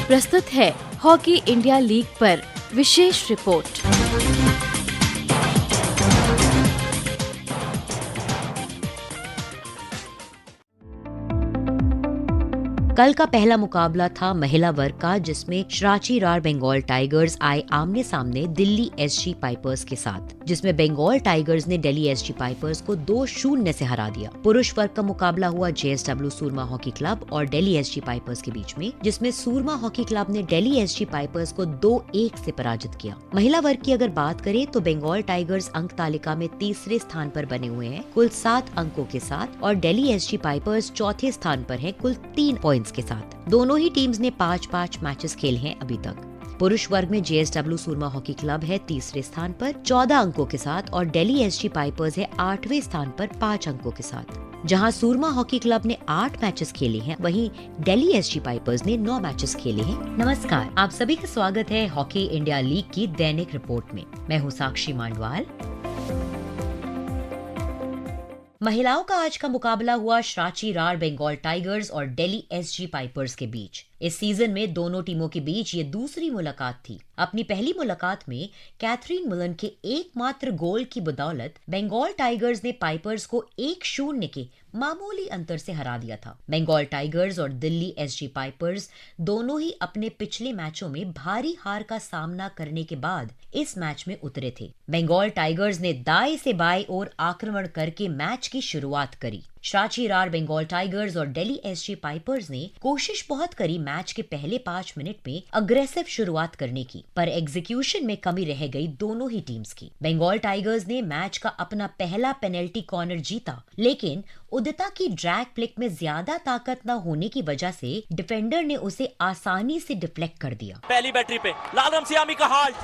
प्रस्तुत है hockey India league पर विशेष रिपोर्ट। कल का पहला मुकाबला था महिला वर्ग का, जिसमें श्राची रार बंगाल टाइगर्स आए आमने सामने दिल्ली एसजी पाइपर्स के साथ, जिसमें बंगाल टाइगर्स ने दिल्ली एसजी पाइपर्स को 2-0 से हरा दिया। पुरुष वर्ग का मुकाबला हुआ जेएसडब्ल्यू सूरमा हॉकी क्लब और दिल्ली एसजी पाइपर्स के बीच में, जिसमें सूरमा हॉकी क्लब ने दिल्ली एसजी पाइपर्स को 2-1 से पराजित किया। महिला वर्ग की अगर बात करें तो बंगाल टाइगर्स अंक तालिका में तीसरे स्थान पर बने हुए हैं कुल 7 अंकों के साथ, और दिल्ली एसजी पाइपर्स चौथे स्थान पर है कुल 3 पॉइंट्स के साथ। दोनों ही टीम्स ने 5-5 मैचेस खेले हैं अभी तक। पुरुष वर्ग में जेएसडब्ल्यू सूरमा हॉकी क्लब है तीसरे स्थान पर 14 अंकों के साथ, और दिल्ली एसजी पाइपर्स है 8वें स्थान पर 5 अंकों के साथ। जहां सूरमा हॉकी क्लब ने 8 मैचेस खेले हैं, वहीं दिल्ली एसजी पाइपर्स ने 9 मैचेस खेले हैं। नमस्कार, आप सभी का स्वागत है हॉकी इंडिया लीग की दैनिक रिपोर्ट में। मैं हूं साक्षी मांडवाल। महिलाओं का आज का मुकाबला हुआ श्राची रार बंगाल टाइगर्स और दिल्ली एसजी पाइपर्स के बीच। इस सीजन में दोनों टीमों के बीच ये दूसरी मुलाकात थी। अपनी पहली मुलाकात में कैथरीन मुलन के एकमात्र गोल की बदौलत बंगाल टाइगर्स ने पाइपर्स को 1-0 के मामूली अंतर से हरा दिया था। बंगाल टाइगर्स और दिल्ली एसजी पाइपर्स दोनों ही अपने पिछले मैचों में भारी हार का सामना करने के बाद इस मैच में उतरे थे। बंगाल टाइगर्स ने दाएं से बाएं ओर आक्रमण करके मैच की शुरुआत करी। श्राची रार बंगाल टाइगर्स और दिल्ली एसजी पाइपर्स ने कोशिश बहुत करी मैच के पहले 5 मिनट में अग्रेसिव शुरुआत करने की, पर एग्जीक्यूशन में कमी रह गई दोनों ही टीम्स की। बंगाल टाइगर्स ने मैच का अपना पहला पेनल्टी कॉर्नर जीता, लेकिन उदिता की ड्रैग प्लिक में ज्यादा ताकत न होने की वजह से डिफेंडर ने उसे आसानी से डिफ्लेक्ट कर दिया। पहली बैटरी पे लालम सियामी का हाल्ट,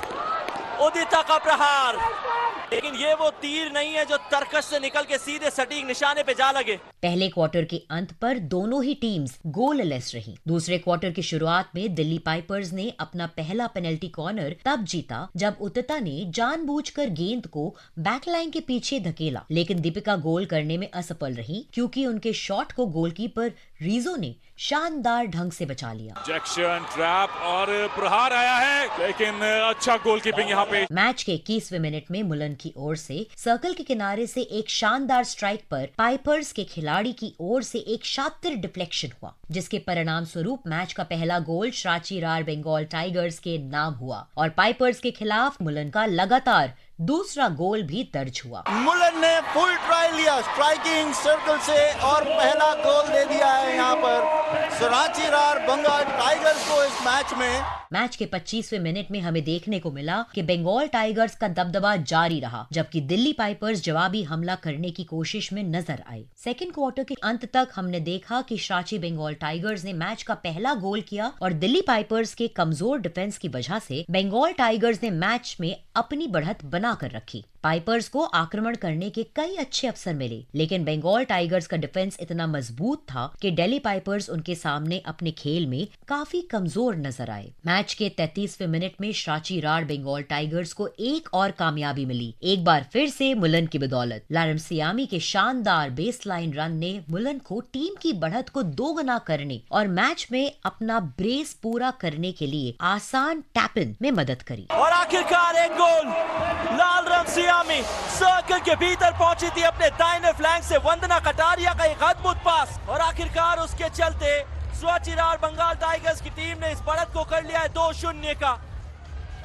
उदिता का प्रहार, लेकिन ये वो तीर नहीं है जो तरकश से निकल के सीधे सटीक निशाने पे जा लगे। पहले क्वार्टर के अंत पर दोनों ही टीम्स गोललेस रही। दूसरे क्वार्टर की शुरुआत में दिल्ली पाइपर्स ने अपना पहला पेनल्टी कॉर्नर तब जीता जब उदिता ने जानबूझकर गेंद को बैकलाइन के पीछे धकेला, लेकिन दीपिका गोल करने में असफल रही क्योंकि उनके शॉट को गोलकीपर रीजो ने शानदार ढंग से बचा लिया। जैक्सन ट्रैप और प्रहार आया है, लेकिन अच्छा गोलकीपिंग यहाँ पे। मैच के 21वें मिनट में मुलन की ओर से सर्कल के किनारे से एक शानदार स्ट्राइक पर पाइपर्स के खिलाड़ी की ओर से एक शातिर डिफ्लेक्शन हुआ, जिसके परिणाम स्वरूप मैच का पहला गोल श्राची रार बंगाल टाइगर्स के नाम हुआ और पाइपर्स के खिलाफ मुलन का लगातार दूसरा गोल भी दर्ज हुआ। मुलन ने फुल ट्राई लिया स्ट्राइकिंग सर्कल से और पहला गोल दे दिया है यहाँ पर श्राची रार बंगाल टाइगर्स को इस मैच में। मैच के 25वें मिनट में हमें देखने को मिला कि बंगाल टाइगर्स का दबदबा जारी रहा, जबकि दिल्ली पाइपर्स जवाबी हमला करने की कोशिश में नजर आई। सेकंड क्वार्टर के अंत तक हमने देखा कि श्राची बंगाल टाइगर्स ने मैच का पहला गोल किया और दिल्ली पाइपर्स के कमजोर डिफेंस की वजह से बंगाल टाइगर्स ने मैच में अपनी बढ़त बना कर रखी। पाइपर्स को आक्रमण करने के कई अच्छे अवसर मिले, लेकिन बंगाल टाइगर्स का डिफेंस इतना मजबूत था कि दिल्ली पाइपर्स उनके सामने अपने खेल में काफी कमजोर नजर आए। मैच के 33वें मिनट में श्राची रार बंगाल टाइगर्स को एक और कामयाबी मिली, एक बार फिर से मुलन की बदौलत। लालम सियामी के शानदार बेसलाइन रन ने मुलन को टीम की बढ़त को 2 गुना करने और मैच में अपना ब्रेस पूरा करने के लिए आसान टैप इन में मदद करी। और आखिरकार एक गोल, लालम सियामी सर्कल के भीतर पहुंची थी अपने दाहिने फ्लैंक से वंदना कटारिया का एक अद्भुत पास, और आखिरकार उसके चलते श्राची रार बंगाल टाइगर्स की टीम ने इस बढ़त को कर लिया है 2-0 का।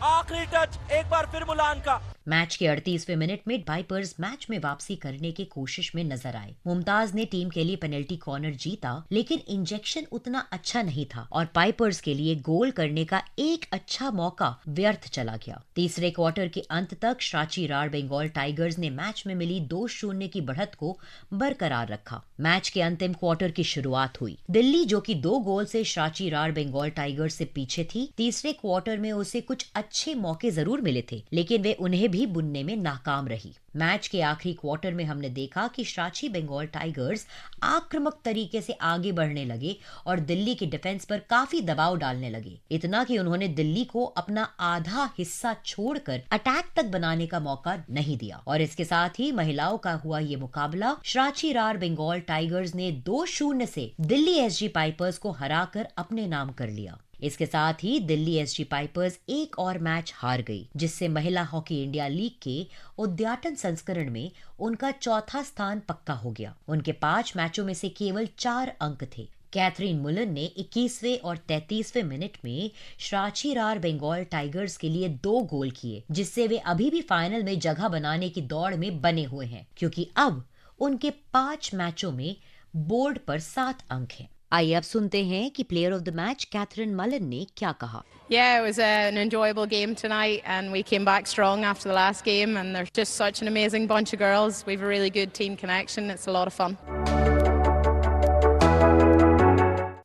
आखिरी टच एक बार फिर मुलान का। मैच के 38वें मिनट में पाइपर्स मैच में वापसी करने की कोशिश में नजर आए। मुमताज ने टीम के लिए पेनल्टी कॉर्नर जीता, लेकिन इंजेक्शन उतना अच्छा नहीं था और पाइपर्स के लिए गोल करने का एक अच्छा मौका व्यर्थ चला गया। तीसरे क्वार्टर के अंत तक श्राची रार बंगाल टाइगर्स ने मैच में मिली 2-0 की बढ़त को बरकरार रखा। मैच के अंतिम क्वार्टर की शुरुआत हुई। दिल्ली, जो कि 2 गोल से श्राची रार बंगाल टाइगर्स से पीछे थी, तीसरे क्वार्टर में उसे कुछ अच्छे मौके जरूर मिले थे, लेकिन वे उन्हें भी बुनने में नाकाम रही। मैच के आखिरी क्वार्टर में हमने देखा कि श्राची बंगाल टाइगर्स आक्रामक तरीके से आगे बढ़ने लगे और दिल्ली के डिफेंस पर काफी दबाव डालने लगे, इतना कि उन्होंने दिल्ली को अपना आधा हिस्सा छोड़कर अटैक तक बनाने का मौका नहीं दिया। और इसके साथ ही महिलाओं का हुआ ये मुकाबला श्राची रार बंगाल टाइगर्स ने 2-0 से दिल्ली एसजी पाइपर्स को हराकर अपने नाम कर लिया। इसके साथ ही दिल्ली एसजी पाइपर्स एक और मैच हार गई, जिससे महिला हॉकी इंडिया लीग के उद्घाटन संस्करण में उनका चौथा स्थान पक्का हो गया। उनके 5 मैचों में से केवल 4 अंक थे। कैथरीन मुलन ने 21वें और 33वें मिनट में श्राची रार बंगाल टाइगर्स के लिए 2 गोल किए, जिससे वे अभी भी फाइनल में जगह बनाने की दौड़ में बने हुए हैं, क्योंकि अब उनके 5 मैचों में बोर्ड पर 7 अंक हैं। आइए अब सुनते हैं कि player of the match Catherine Mullen ने क्या कहा। Yeah, it was an enjoyable game tonight and we came back strong after the last game and they're just such an amazing bunch of girls. We've a really good team connection. It's a lot of fun.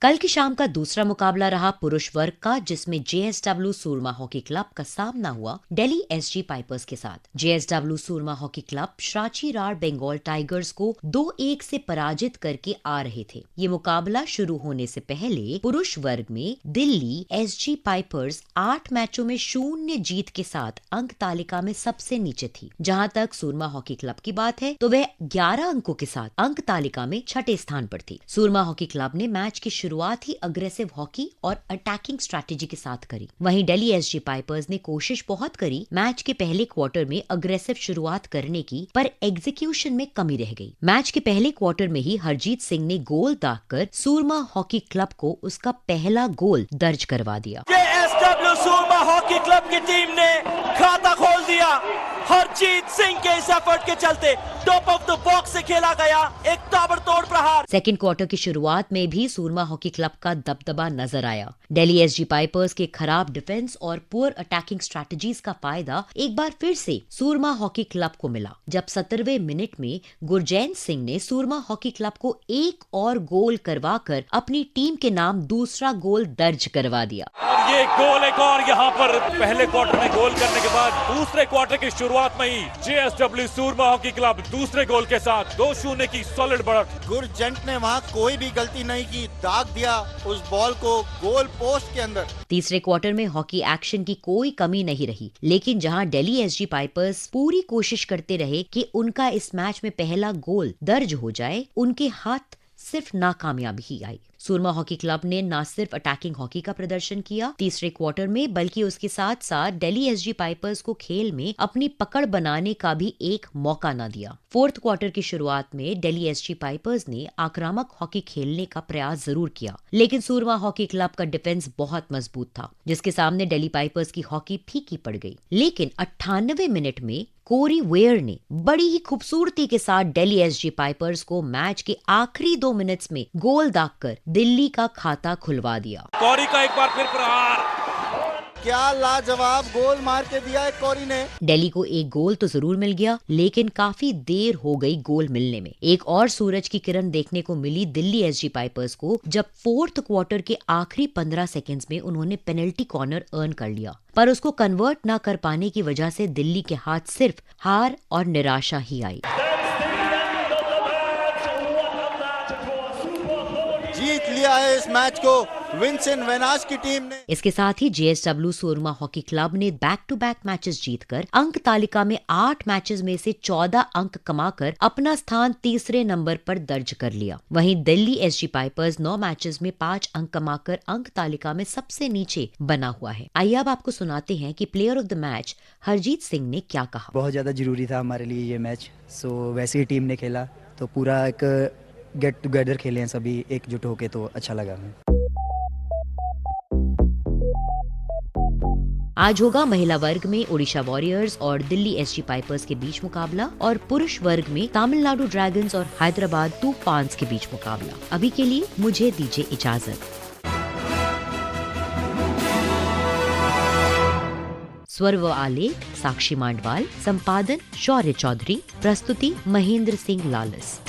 कल की शाम का दूसरा मुकाबला रहा पुरुष वर्ग का, जिसमें जेएसडब्ल्यू सूरमा हॉकी क्लब का सामना हुआ दिल्ली एसजी पाइपर्स के साथ। जेएसडब्ल्यू सूरमा हॉकी क्लब श्राची रार बंगाल टाइगर्स को 2-1 से पराजित करके आ रहे थे। ये मुकाबला शुरू होने से पहले पुरुष वर्ग में दिल्ली एसजी पाइपर्स 8 मैचों में 0 जीत के साथ अंक तालिका में सबसे नीचे थी। जहां तक सूरमा हॉकी क्लब की बात है तो वह 11 अंकों के साथ अंक तालिका में 6ठे स्थान पर थी। सूरमा हॉकी क्लब ने मैच की शुरुआत ही अग्रेसिव हॉकी और अटैकिंग स्ट्रैटेजी के साथ करी। वहीं दिल्ली एसजी पाइपर्स ने कोशिश बहुत करी मैच के पहले क्वार्टर में अग्रेसिव शुरुआत करने की, पर एग्जीक्यूशन में कमी रह गई। मैच के पहले क्वार्टर में ही हरजीत सिंह ने गोल दागकर सूरमा हॉकी क्लब को उसका पहला गोल दर्ज करवा दिया। जेएसडब्ल्यू सूरमा हॉकी क्लब की टीम ने खाता खोल दिया। हरजीत सिंह के इस एफर्ट के चलते टॉप ऑफ द बॉक्स से खेला गया एक ताबड़तोड़ प्रहार। सेकंड क्वार्टर की शुरुआत में भी सूरमा हॉकी क्लब का दबदबा नजर आया। दिल्ली एसजी पाइपर्स के खराब डिफेंस और पुअर अटैकिंग स्ट्रैटेजीज का फायदा एक बार फिर से सूरमा हॉकी क्लब को मिला, जब 17वें मिनट में गुरजैन सिंह ने सूरमा हॉकी क्लब को एक और गोल करवाकर अपनी टीम के नाम दूसरा गोल दर्ज करवा दिया। और ये गोल एक और यहाँ पर पहले क्वार्टर में गोल करने के बाद दूसरे क्वार्टर की शुरुआत में ही जेएसडब्ल्यू सूरमा हॉकी क्लब दूसरे गोल के साथ 2-0 की सॉलिड बढ़त। गुरजंट ने वहाँ कोई भी गलती नहीं की, दाग दिया उस बॉल को गोल पोस्ट के अंदर। तीसरे क्वार्टर में हॉकी एक्शन की कोई कमी नहीं रही, लेकिन जहां दिल्ली एसजी पाइपर्स पूरी कोशिश करते रहे कि उनका इस मैच में पहला गोल दर्ज हो जाए, उनके हाथ सिर्फ नाकामयाबी ही आई। सूरमा हॉकी क्लब ने न सिर्फ अटैकिंग हॉकी का प्रदर्शन किया तीसरे क्वार्टर में, बल्कि उसके साथ साथ दिल्ली एसजी पाइपर्स को खेल में अपनी पकड़ बनाने का भी एक मौका न दिया। फोर्थ क्वार्टर की शुरुआत में दिल्ली एसजी पाइपर्स ने आक्रामक हॉकी खेलने का प्रयास जरूर किया, लेकिन सूरमा हॉकी क्लब का डिफेंस बहुत मजबूत था, जिसके सामने दिल्ली पाइपर्स की हॉकी फीकी पड़ गई। लेकिन 98वें मिनट में कोरी वेयर ने बड़ी ही खूबसूरती के साथ दिल्ली एसजी पाइपर्स को मैच के आखिरी 2 मिनट्स में गोल दागकर दिल्ली का खाता खुलवा दिया। कोरी का एक बार फिर प्रहार, क्या लाजवाब गोल मार के दिया है कोरी ने। दिल्ली को एक गोल तो जरूर मिल गया, लेकिन काफी देर हो गई गोल मिलने में। एक और सूरज की किरण देखने को मिली दिल्ली एसजी पाइपर्स को, जब फोर्थ क्वार्टर के आखिरी 15 सेकंड्स में उन्होंने पेनल्टी कॉर्नर अर्न कर लिया, पर उसको कन्वर्ट न कर पाने की वजह से दिल्ली के हाथ सिर्फ हार और निराशा ही आई। जीत लिया है इस मैच को विंसेंट वेनास की टीम ने। इसके साथ ही जेएसडब्ल्यू सूरमा हॉकी क्लब ने बैक टू बैक मैचेस जीतकर अंक तालिका में 8 मैचेस में से 14 अंक कमाकर अपना स्थान तीसरे नंबर पर दर्ज कर लिया। वहीं दिल्ली एसजी पाइपर्स 9 मैचेस में 5 अंक कमाकर अंक तालिका में सबसे नीचे बना हुआ है। आइए अब आपको सुनाते हैं कि player of the match Harjeet Singh ने क्या कहा। बहुत ज्यादा जरूरी था हमारे लिए ये मैच। वैसे ही टीम ने खेला तो पूरा एक गेट टुगेदर खेले हैं सभी एकजुट होके, तो अच्छा लगा हमें। आज होगा महिला वर्ग में ओडिशा वॉरियर्स और दिल्ली एसजी पाइपर्स के बीच मुकाबला, और पुरुष वर्ग में तमिलनाडु ड्रैगन्स और हैदराबाद तूफान्स के बीच मुकाबला। अभी के लिए मुझे दीजिए इजाजत। स्वर व आलेख साक्षी मांडवाल, संपादन शौर्य चौधरी, प्रस्तुति महेंद्र सिंह लालस।